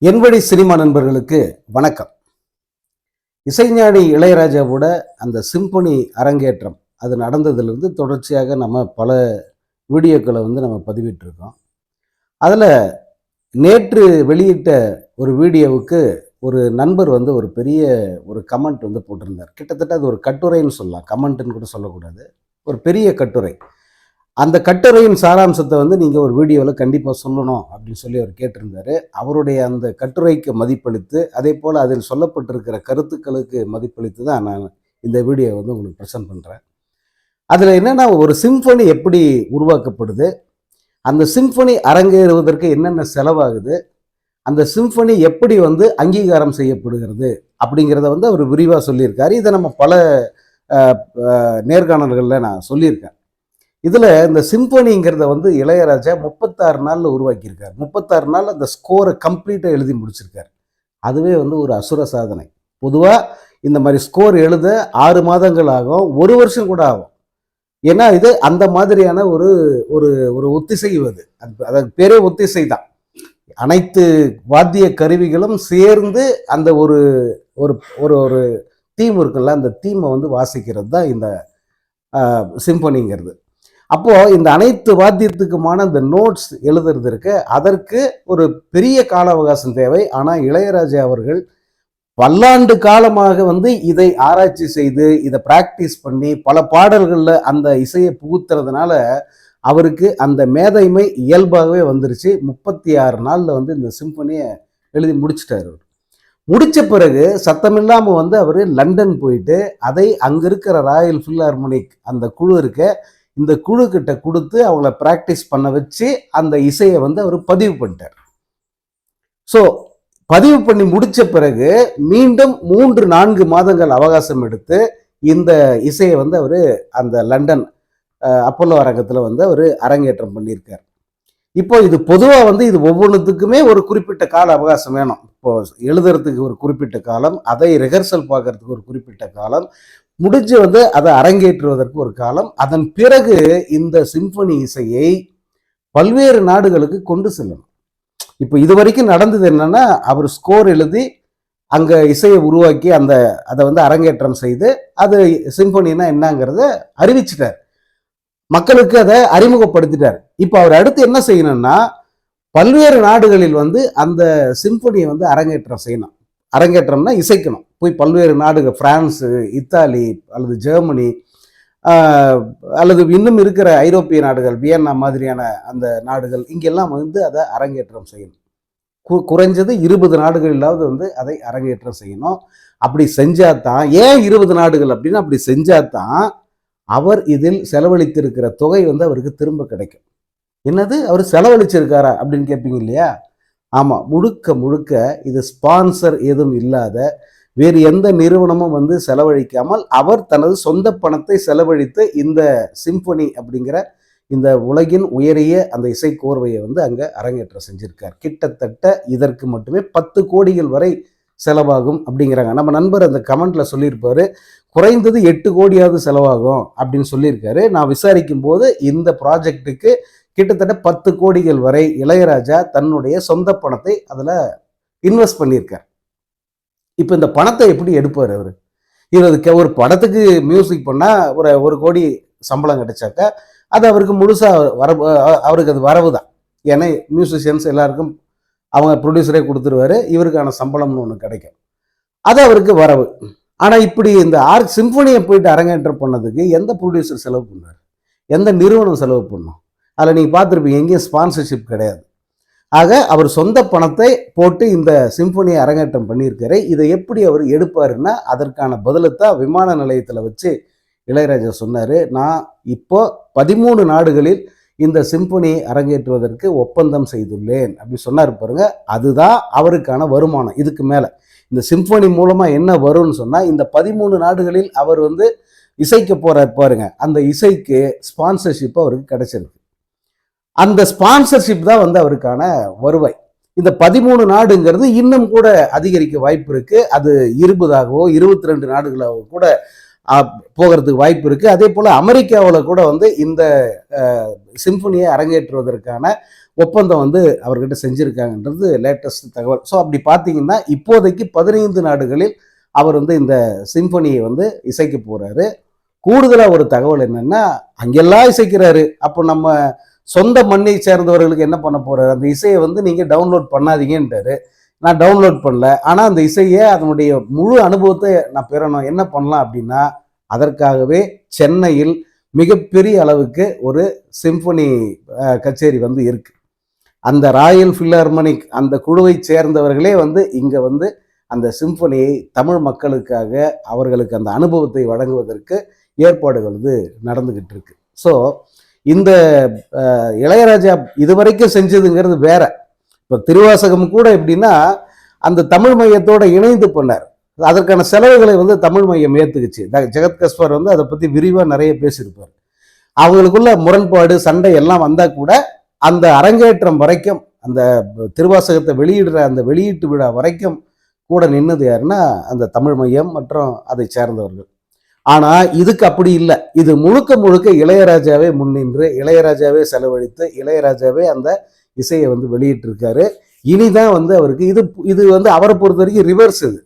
என்வழி cinema நண்பர்களுக்கு வணக்கம். இசைஞானி இளையராஜாவோட அந்த சிம்பொனி அரங்கேற்றம் அது நடந்ததுலேருந்து தொடர்ச்சியாக நம்ம பல வீடியோக்களை நம்ம பதிவிட்டிருக்கோம். அதில் நேற்று வெளியிட்ட ஒரு வீடியோவுக்கு ஒரு நண்பர் ஒரு பெரிய ஒரு கமெண்ட் போட்டிருந்தார். கிட்டத்தட்ட அது ஒரு கட்டுரைன்னு சொல்லலாம், கமெண்ட்டுன்னு கூட சொல்லக்கூடாது, ஒரு பெரிய கட்டுரை. அந்த கட்டுரையின் சாராம்சத்தை நீங்கள் ஒரு வீடியோவில் கண்டிப்பாக சொல்லணும் அப்படின்னு சொல்லி அவர் கேட்டிருந்தார். அவருடைய அந்த கட்டுரைக்கு மதிப்பளித்து, அதே போல் அதில் சொல்லப்பட்டிருக்கிற கருத்துக்களுக்கு மதிப்பளித்து தான் நான் இந்த வீடியோவை உங்களுக்கு ப்ரெசென்ட் பண்ணுறேன். அதில் என்னென்னா, ஒரு சிம்பொனி எப்படி உருவாக்கப்படுது, அந்த சிம்பொனி அரங்கேறுவதற்கு என்னென்ன செலவாகுது, அந்த சிம்பொனி எப்படி அங்கீகாரம் செய்யப்படுகிறது அப்படிங்கிறத அவர் விரிவாக சொல்லியிருக்காரு. இதை நம்ம பல நேர்காணல்களில் நான் சொல்லியிருக்கேன். இதில் இந்த சிம்பொனிங்கிறத இளையராஜா 36 நாளில் உருவாக்கியிருக்கார். 36 நாள் அந்த ஸ்கோரை கம்ப்ளீட்டாக எழுதி முடிச்சிருக்கார். அதுவே ஒரு அசுர சாதனை. பொதுவாக இந்த மாதிரி ஸ்கோர் எழுத 6 மாதங்கள் ஆகும், 1 வருஷம் கூட ஆகும். ஏன்னா இது அந்த மாதிரியான ஒரு ஒரு ஒரு ஒத்திசைவு. அது பேரே ஒத்திசை தான். அனைத்து வாத்திய கருவிகளும் சேர்ந்து அந்த ஒரு ஒரு ஒரு தீம் இருக்குல்ல, அந்த தீமை வாசிக்கிறது தான் இந்த சிம்பொனிங்கிறது. அப்போ இந்த அனைத்து வாத்தியத்துக்குமான இந்த நோட்ஸ் எழுதுறது இருக்கு, அதற்கு ஒரு பெரிய கால அவகாசம் தேவை. ஆனால் இளையராஜா அவர்கள் பல்லாண்டு காலமாக இதை ஆராய்ச்சி செய்து இதை பிராக்டிஸ் பண்ணி பல பாடல்களில் அந்த இசையை புகுத்துறதுனால அவருக்கு அந்த மேதைமை இயல்பாகவே வந்துருச்சு. 36 நாளில் இந்த சிம்பொனியை எழுதி முடிச்சிட்டாரு. முடிச்ச பிறகு சத்தமில்லாமல் அவர் லண்டன் போயிட்டு அதை அங்கே இருக்கிற ராயல் ஃபில்ஹார்மோனிக் அந்த குழு இருக்க, இந்த குழு கிட்ட கொடுத்து அவங்கள பிராக்டிஸ் பண்ண வச்சு அந்த இசையை அவர் பதிவு பண்ணிட்டார். ஸோ பதிவு பண்ணி முடிச்ச பிறகு மீண்டும் 3-4 மாதங்கள் அவகாசம் எடுத்து இந்த இசையை அவர் அந்த லண்டன் அப்போலோ அரங்கத்தில் அவர் அரங்கேற்றம் பண்ணியிருக்கார். இப்போ இது பொதுவாக இது ஒவ்வொன்றுத்துக்குமே ஒரு குறிப்பிட்ட கால அவகாசம் வேணும். இப்போ எழுதுறதுக்கு ஒரு குறிப்பிட்ட காலம், அதை ரிஹர்சல் பார்க்கறதுக்கு ஒரு குறிப்பிட்ட காலம், முடிஞ்சு அதை அரங்கேற்றுவதற்கு ஒரு காலம், அதன் பிறகு இந்த சிம்பொனி இசையை பல்வேறு நாடுகளுக்கு கொண்டு செல்லணும். இப்போ இது வரைக்கும் நடந்தது என்னன்னா, அவர் ஸ்கோர் எழுதி அங்கே இசையை உருவாக்கி அதை அரங்கேற்றம் செய்து அது சிம்பொனின்னா என்னங்கிறத அறிவிச்சிட்டார், மக்களுக்கு அதை அறிமுகப்படுத்திட்டார். இப்போ அவர் அடுத்து என்ன செய்யணும்னா, பல்வேறு நாடுகளில் அந்த சிம்பொனியை அரங்கேற்றம் செய்யணும். அரங்கேற்றம்னா இசைக்கணும். போய் பல்வேறு நாடுகள், பிரான்ஸு, இத்தாலி அல்லது ஜெர்மனி அல்லது இன்னும் இருக்கிற ஐரோப்பிய நாடுகள், வியன்னா மாதிரியான அந்த நாடுகள், இங்கெல்லாம் அதை அரங்கேற்றம் செய்யணும். குறைஞ்சது 20 நாடுகளிலாவது அதை அரங்கேற்றம் செய்யணும். அப்படி செஞ்சாதான், ஏன் 20 நாடுகள் அப்படின்னா, அப்படி செஞ்சாதான் அவர் இதில் செலவழித்திருக்கிற தொகை அவருக்கு திரும்ப கிடைக்கும். என்னது, அவர் செலவழிச்சிருக்காரா அப்படின்னு கேட்பீங்க இல்லையா? ஆமாம், முழுக்க முழுக்க இது ஸ்பான்சர் எதுவும் இல்லாத, வேறு எந்த நிறுவனமும் செலவழிக்காமல் அவர் தனது சொந்த பணத்தை செலவழித்து இந்த சிம்பொனி அப்படிங்கிற இந்த உலகின் உயரிய அந்த இசை கோர்வையை அங்கே அரங்கேற்றம் செஞ்சிருக்கார். கிட்டத்தட்ட இதற்கு மட்டுமே 10 கோடிகள் வரை செலவாகும் அப்படிங்கிறாங்க. நம்ம நண்பர் அந்த கமெண்ட்ல சொல்லியிருப்பாரு, குறைந்தது 8 கோடியாவது செலவாகும் அப்படின்னு சொல்லியிருக்காரு. நான் விசாரிக்கும் போது இந்த ப்ராஜெக்டுக்கு கிட்டத்தட்ட 10 கோடிகள் வரை இளையராஜா தன்னுடைய சொந்த பணத்தை அதில் இன்வெஸ்ட் பண்ணியிருக்கார். இப்போ இந்த பணத்தை எப்படி எடுப்பார் அவர்? இதுக்கு ஒரு படத்துக்கு மியூசிக் பண்ணால் ஒரு 1 கோடி சம்பளம் கிடைச்சாக்கா அது அவருக்கு முழுசாக அவருக்கு அது வரவு தான். ஏன்னா மியூசிஷியன்ஸ் எல்லாருக்கும் அவங்க ப்ரொடியூசரே கொடுத்துருவாரு, இவருக்கான சம்பளம்னு ஒன்று கிடைக்கும், அது அவருக்கு வரவு. ஆனால் இப்படி இந்த சிம்பொனியை போயிட்டு அரங்கேற்றம் பண்ணதுக்கு எந்த ப்ரொடியூசர் செலவு பண்ணார், எந்த நிறுவனம் செலவு பண்ணும்? அதில் நீங்கள் பார்த்துருப்பீங்க, எங்கேயும் ஸ்பான்சர்ஷிப் கிடையாது. ஆக அவர் சொந்த பணத்தை போட்டு இந்த சிம்பொனியை அரங்கேற்றம் பண்ணியிருக்காரு. இதை எப்படி அவர் எடுப்பாருன்னா, அதற்கான பதிலத்தான் விமான நிலையத்தில் வச்சு இளையராஜா சொன்னார். நான் இப்போ 13 நாடுகளில் இந்த சிம்பொனியை அரங்கேற்றுவதற்கு ஒப்பந்தம் செய்துள்ளேன் அப்படி சொன்னார் பாருங்க. அதுதான் அவருக்கான வருமானம். இதுக்கு மேலே இந்த சிம்பொனி மூலமாக என்ன வரும்னு சொன்னால், இந்த 13 நாடுகளில் அவர் இசைக்க போகிறார் பாருங்க, அந்த இசைக்கு ஸ்பான்சர்ஷிப் அவருக்கு கிடைச்சிருக்கு. அந்த ஸ்பான்சர்ஷிப் தான் அவருக்கான வருவாய். இந்த 13 நாடுங்கிறது இன்னும் கூட அதிகரிக்க வாய்ப்பு இருக்கு. அது 20ஆகவோ 22 நாடுகளாகவோ கூட போகிறதுக்கு வாய்ப்பு இருக்குது. அதே போல் அமெரிக்காவில் கூட வந்து இந்த சிம்பனியை அரங்கேற்றுவதற்கான ஒப்பந்தம் வந்து அவர்கிட்ட செஞ்சுருக்காங்கன்றது லேட்டஸ்ட் தகவல். ஸோ அப்படி பார்த்தீங்கன்னா இப்போதைக்கு 15 நாடுகளில் அவர் வந்து இந்த சிம்பனியை வந்து இசைக்க போகிறாரு. கூடுதலாக ஒரு தகவல் என்னென்னா, அங்கெல்லாம் இசைக்கிறாரு, அப்போ நம்ம சொந்த மண்ணை சேர்ந்தவர்களுக்கு என்ன பண்ண போகிறாரு, அந்த இசையை வந்து நீங்கள் டவுன்லோட் பண்ணாதீங்கன்றாரு. நான் டவுன்லோட் பண்ணல, ஆனால் அந்த இசையை அதனுடைய முழு அனுபவத்தை நான் பெறணும், என்ன பண்ணலாம் அப்படின்னா, அதற்காகவே சென்னையில் மிகப்பெரிய அளவுக்கு ஒரு சிம்பனி கச்சேரி வந்து இருக்கு. அந்த ராயல் ஃபில்ஹார்மோனிக் அந்த குழுவை சேர்ந்தவர்களே வந்து இங்கே வந்து அந்த சிம்பனியை தமிழ் மக்களுக்காக அவர்களுக்கு அந்த அனுபவத்தை வழங்குவதற்கு ஏற்பாடுகள் வந்து நடந்துகிட்டு இருக்கு. ஸோ இந்த இளையராஜா இதுவரைக்கும் செஞ்சதுங்கிறது வேற. இப்போ திருவாசகம் கூட எப்படின்னா அந்த தமிழ் மையத்தோட இணைந்து பண்ணார். அதற்கான செலவுகளை வந்து தமிழ் மையம் ஏற்றுக்குச்சு. ஜெகத் கஸ்பர் வந்து அதை பற்றி விரிவாக நிறைய பேசியிருப்பார். அவங்களுக்குள்ள முரண்பாடு சண்டை எல்லாம் வந்தால் கூட அந்த அரங்கேற்றம் வரைக்கும், அந்த திருவாசகத்தை வெளியிடுற அந்த வெளியீட்டு விழா வரைக்கும் கூட நின்னது யாருன்னா அந்த தமிழ் மையம் மற்றும் அதை சேர்ந்தவர்கள். ஆனால் இதுக்கு அப்படி இல்லை. இது முழுக்க முழுக்க இளையராஜாவே முன்னின்று, இளையராஜாவே செலவழித்து, இளையராஜாவே அந்த இசையை வந்து வெளியிட்டிருக்காரு. இனிதான் வந்து அவருக்கு இது வந்து அவரை பொறுத்த வரைக்கும் ரிவர்ஸ். இது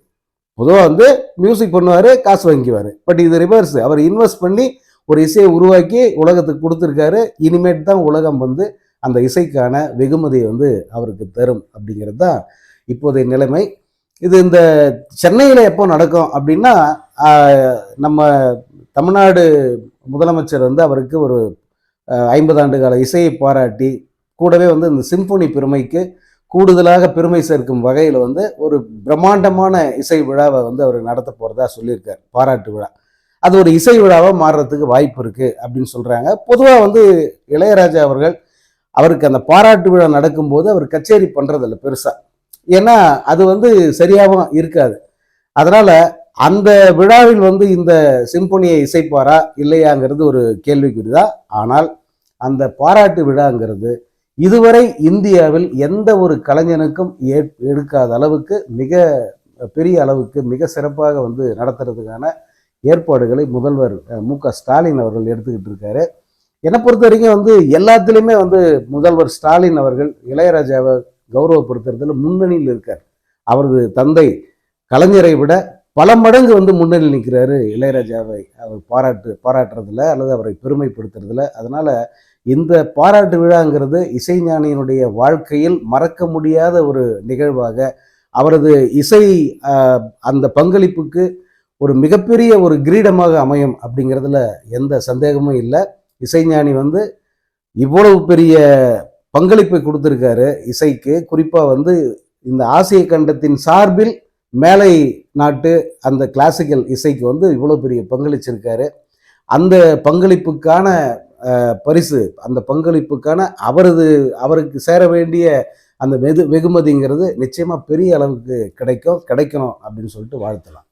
பொதுவாக வந்து மியூசிக் பண்ணுவார், காசு வாங்கிக்குவார். பட் இது ரிவர்ஸ். அவர் இன்வெஸ்ட் பண்ணி ஒரு இசையை உருவாக்கி உலகத்துக்கு கொடுத்துருக்காரு. இனிமேட்டு தான் உலகம் வந்து அந்த இசைக்கான வெகுமதியை வந்து அவருக்கு தரும் அப்படிங்கிறது தான் இப்போதைய நிலைமை. இது இந்த சென்னையில் எப்போ நடக்கும் அப்படின்னா, நம்ம தமிழ்நாடு முதலமைச்சர் வந்து அவருக்கு ஒரு 50 ஆண்டு கால இசையை பாராட்டி, கூடவே வந்து இந்த சிம்பனி பெருமைக்கு கூடுதலாக பெருமை சேர்க்கும் வகையில் வந்து ஒரு பிரம்மாண்டமான இசை விழாவை வந்து அவர் நடத்த போகிறதா சொல்லியிருக்கார். பாராட்டு விழா. அது ஒரு இசை விழாவாக மாறுறதுக்கு வாய்ப்பு இருக்குது அப்படின்னு சொல்கிறாங்க. பொதுவாக வந்து இளையராஜா அவருக்கு அந்த பாராட்டு விழா நடக்கும்போது அவர் கச்சேரி பண்ணுறதில்ல பெருசாக. ஏன்னா அது வந்து சரியாகவும் இருக்காது. அதனால் அந்த விழாவில் வந்து இந்த சிம்பனியை இசைப்பாரா இல்லையாங்கிறது ஒரு கேள்விக்குறிதான். ஆனால் அந்த பாராட்டு விழாங்கிறது இதுவரை இந்தியாவில் எந்த ஒரு கலைஞனுக்கும் எடுக்காத அளவுக்கு, மிக பெரிய அளவுக்கு, மிக சிறப்பாக வந்து நடத்துறதுக்கான ஏற்பாடுகளை முதல்வர் மு.க. ஸ்டாலின் அவர்கள் எடுத்துக்கிட்டு இருக்காரு. என்னை பொறுத்த வரைக்கும் வந்து எல்லாத்துலேயுமே வந்து முதல்வர் ஸ்டாலின் அவர்கள் இளையராஜாவை கௌரவப்படுத்துறதுல முன்னணியில் இருக்கார். அவரது தந்தை கலைஞரை விட பல மடங்கு வந்து முன்னணியில் நிற்கிறாரு இளையராஜாவை அவர் பாராட்டுறதுல அல்லது அவரை பெருமைப்படுத்துறதுல. அதனால இந்த பாராட்டு விழாங்கிறது இசைஞானியினுடைய வாழ்க்கையில் மறக்க முடியாத ஒரு நிகழ்வாக, அவரது இசை அந்த பங்களிப்புக்கு ஒரு மிகப்பெரிய ஒரு கிரீடமாக அமையும் அப்படிங்கிறதுல எந்த சந்தேகமும் இல்லை. இசைஞானி வந்து இவ்வளவு பெரிய பங்களிப்பை கொடுத்துருக்காரு இசைக்கு. குறிப்பாக வந்து இந்த ஆசிய கண்டத்தின் சார்பில் மேலை நாட்டு அந்த கிளாசிக்கல் இசைக்கு வந்து இவ்வளோ பெரிய பங்களிச்சிருக்காரு. அந்த பங்களிப்புக்கான பரிசு, அந்த பங்களிப்புக்கான அவருக்கு சேர வேண்டிய அந்த வெகுமதிங்கிறது நிச்சயமாக பெரிய அளவுக்கு கிடைக்கணும் அப்படின்னு சொல்லிட்டு வாழ்த்தலாம்.